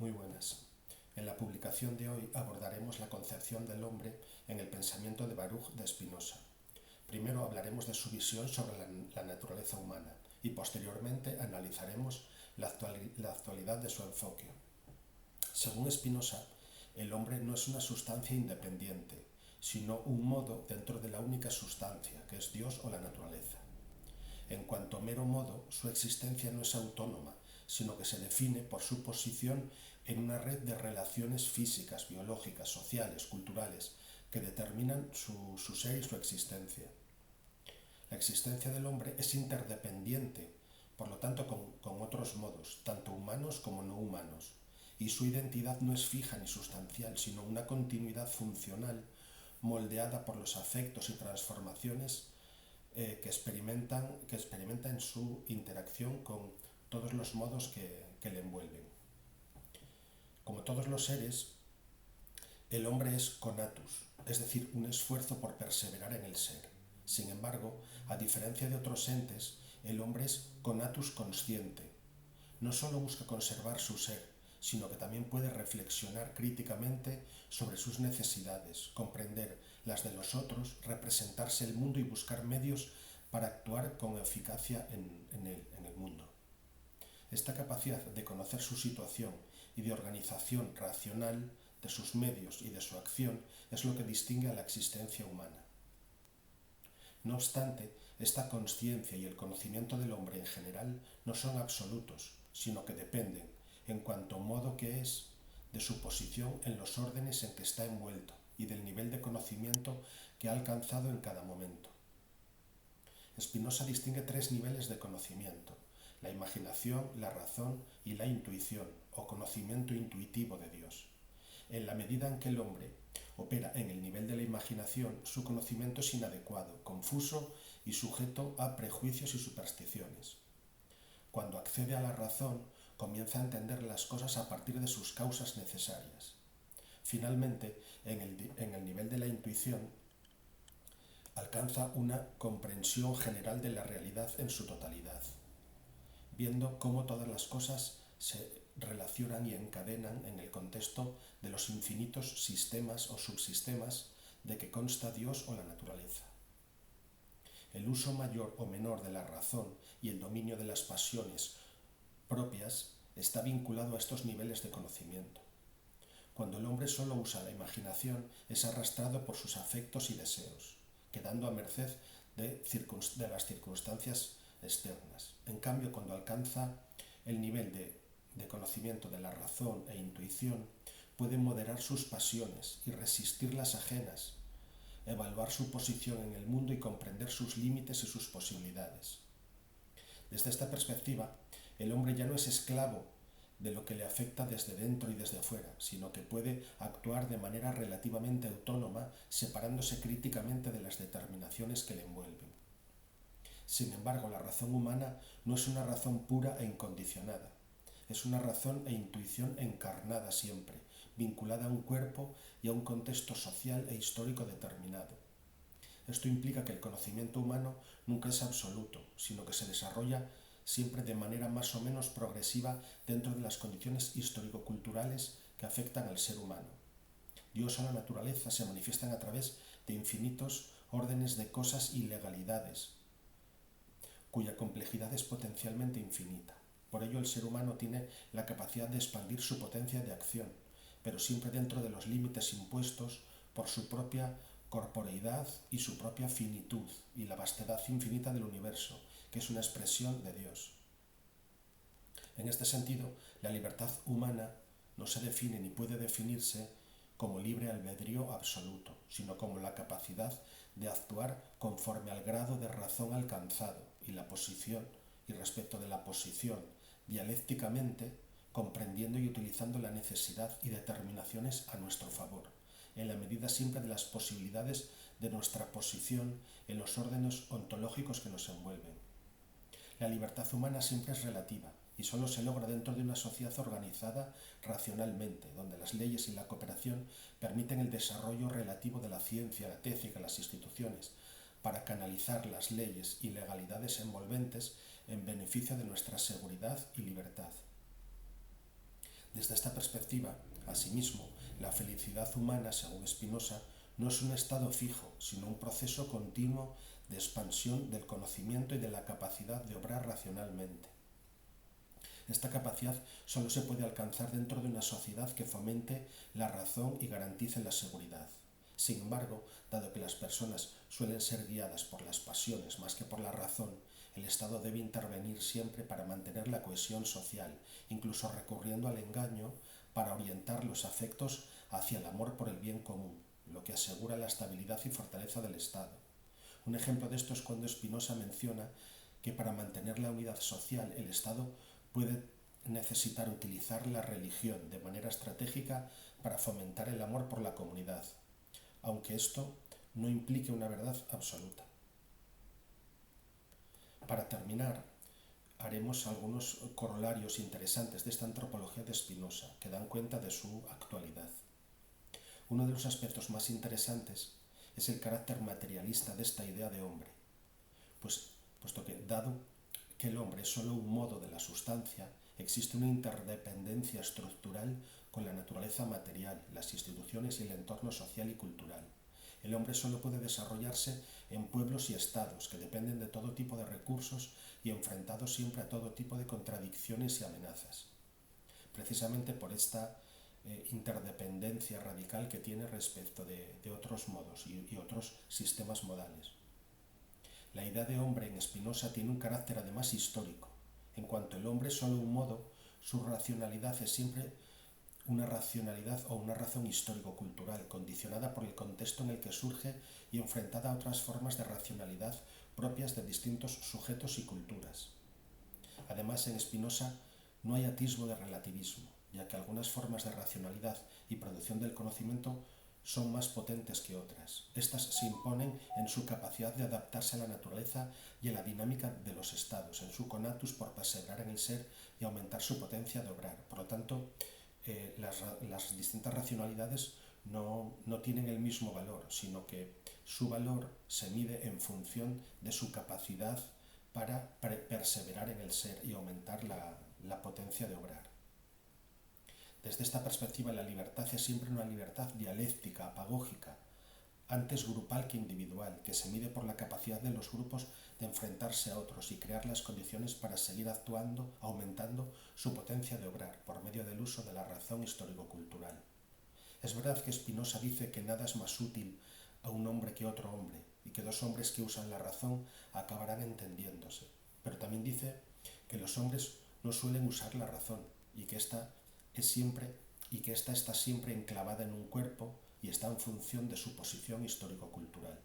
Muy buenas. En la publicación de hoy abordaremos la concepción del hombre en el pensamiento de Baruch de Spinoza. Primero hablaremos de su visión sobre la naturaleza humana y posteriormente analizaremos la actualidad de su enfoque. Según Spinoza, el hombre no es una sustancia independiente, sino un modo dentro de la única sustancia, que es Dios o la naturaleza. En cuanto a mero modo, su existencia no es autónoma, sino que se define por su posición en una red de relaciones físicas, biológicas, sociales, culturales, que determinan su ser y su existencia. La existencia del hombre es interdependiente, por lo tanto, con otros modos, tanto humanos como no humanos, y su identidad no es fija ni sustancial, sino una continuidad funcional moldeada por los afectos y transformaciones que experimenta en su interacción con todos los modos que le envuelven. Como todos los seres, el hombre es conatus, es decir, un esfuerzo por perseverar en el ser. Sin embargo, a diferencia de otros entes, el hombre es conatus consciente. No solo busca conservar su ser, sino que también puede reflexionar críticamente sobre sus necesidades, comprender las de los otros, representarse el mundo y buscar medios para actuar con eficacia en el mundo. Esta capacidad de conocer su situación y de organización racional de sus medios y de su acción es lo que distingue a la existencia humana. No obstante, esta consciencia y el conocimiento del hombre en general no son absolutos, sino que dependen, en cuanto modo que es, de su posición en los órdenes en que está envuelto y del nivel de conocimiento que ha alcanzado en cada momento. Spinoza distingue tres niveles de conocimiento: la imaginación, la razón y la intuición, o conocimiento intuitivo de Dios. En la medida en que el hombre opera en el nivel de la imaginación, su conocimiento es inadecuado, confuso y sujeto a prejuicios y supersticiones. Cuando accede a la razón, comienza a entender las cosas a partir de sus causas necesarias. Finalmente, en el nivel de la intuición, alcanza una comprensión general de la realidad en su totalidad, viendo cómo todas las cosas se relacionan y encadenan en el contexto de los infinitos sistemas o subsistemas de que consta Dios o la naturaleza. El uso mayor o menor de la razón y el dominio de las pasiones propias está vinculado a estos niveles de conocimiento. Cuando el hombre solo usa la imaginación, es arrastrado por sus afectos y deseos, quedando a merced de las circunstancias externas. En cambio, cuando alcanza el nivel de conocimiento de la razón e intuición, puede moderar sus pasiones y resistir las ajenas, evaluar su posición en el mundo y comprender sus límites y sus posibilidades. Desde esta perspectiva, el hombre ya no es esclavo de lo que le afecta desde dentro y desde afuera, sino que puede actuar de manera relativamente autónoma, separándose críticamente de las determinaciones que le envuelven. Sin embargo, la razón humana no es una razón pura e incondicionada. Es una razón e intuición encarnada siempre, vinculada a un cuerpo y a un contexto social e histórico determinado. Esto implica que el conocimiento humano nunca es absoluto, sino que se desarrolla siempre de manera más o menos progresiva dentro de las condiciones histórico-culturales que afectan al ser humano. Dios o la naturaleza se manifiestan a través de infinitos órdenes de cosas y legalidades, cuya complejidad es potencialmente infinita. Por ello, el ser humano tiene la capacidad de expandir su potencia de acción, pero siempre dentro de los límites impuestos por su propia corporeidad y su propia finitud y la vastedad infinita del universo, que es una expresión de Dios. En este sentido, la libertad humana no se define ni puede definirse como libre albedrío absoluto, sino como la capacidad de actuar conforme al grado de razón alcanzado y la posición, y respecto de la posición, dialécticamente, comprendiendo y utilizando la necesidad y determinaciones a nuestro favor, en la medida siempre de las posibilidades de nuestra posición en los órdenes ontológicos que nos envuelven. La libertad humana siempre es relativa y solo se logra dentro de una sociedad organizada racionalmente, donde las leyes y la cooperación permiten el desarrollo relativo de la ciencia, la técnica y las instituciones, para canalizar las leyes y legalidades envolventes en beneficio de nuestra seguridad y libertad. Desde esta perspectiva, asimismo, la felicidad humana, según Spinoza, no es un estado fijo, sino un proceso continuo de expansión del conocimiento y de la capacidad de obrar racionalmente. Esta capacidad solo se puede alcanzar dentro de una sociedad que fomente la razón y garantice la seguridad. Sin embargo, dado que las personas suelen ser guiadas por las pasiones más que por la razón, el Estado debe intervenir siempre para mantener la cohesión social, incluso recurriendo al engaño para orientar los afectos hacia el amor por el bien común, lo que asegura la estabilidad y fortaleza del Estado. Un ejemplo de esto es cuando Spinoza menciona que para mantener la unidad social el Estado puede necesitar utilizar la religión de manera estratégica para fomentar el amor por la comunidad, aunque esto no implique una verdad absoluta. Para terminar, haremos algunos corolarios interesantes de esta antropología de Spinoza que dan cuenta de su actualidad. Uno de los aspectos más interesantes es el carácter materialista de esta idea de hombre, puesto que, dado que el hombre es solo un modo de la sustancia, existe una interdependencia estructural con la naturaleza material, las instituciones y el entorno social y cultural. El hombre solo puede desarrollarse en pueblos y estados que dependen de todo tipo de recursos y enfrentados siempre a todo tipo de contradicciones y amenazas. Precisamente por esta interdependencia radical que tiene respecto de otros modos y otros sistemas modales. La idea de hombre en Spinoza tiene un carácter además histórico. En cuanto el hombre es solo un modo, su racionalidad es siempre una racionalidad o una razón histórico-cultural, condicionada por el contexto en el que surge y enfrentada a otras formas de racionalidad propias de distintos sujetos y culturas. Además, en Spinoza no hay atisbo de relativismo, ya que algunas formas de racionalidad y producción del conocimiento son más potentes que otras. Estas se imponen en su capacidad de adaptarse a la naturaleza y a la dinámica de los estados, en su conatus por perseverar en el ser y aumentar su potencia de obrar. Por lo tanto, las distintas racionalidades no tienen el mismo valor, sino que su valor se mide en función de su capacidad para perseverar en el ser y aumentar la potencia de obrar. Desde esta perspectiva, la libertad es siempre una libertad dialéctica, apagógica, antes grupal que individual, que se mide por la capacidad de los grupos de enfrentarse a otros y crear las condiciones para seguir actuando, aumentando su potencia de obrar por medio del uso de la razón histórico-cultural. Es verdad que Spinoza dice que nada es más útil a un hombre que otro hombre, y que dos hombres que usan la razón acabarán entendiéndose, pero también dice que los hombres no suelen usar la razón y que esta está siempre enclavada en un cuerpo y está en función de su posición histórico-cultural.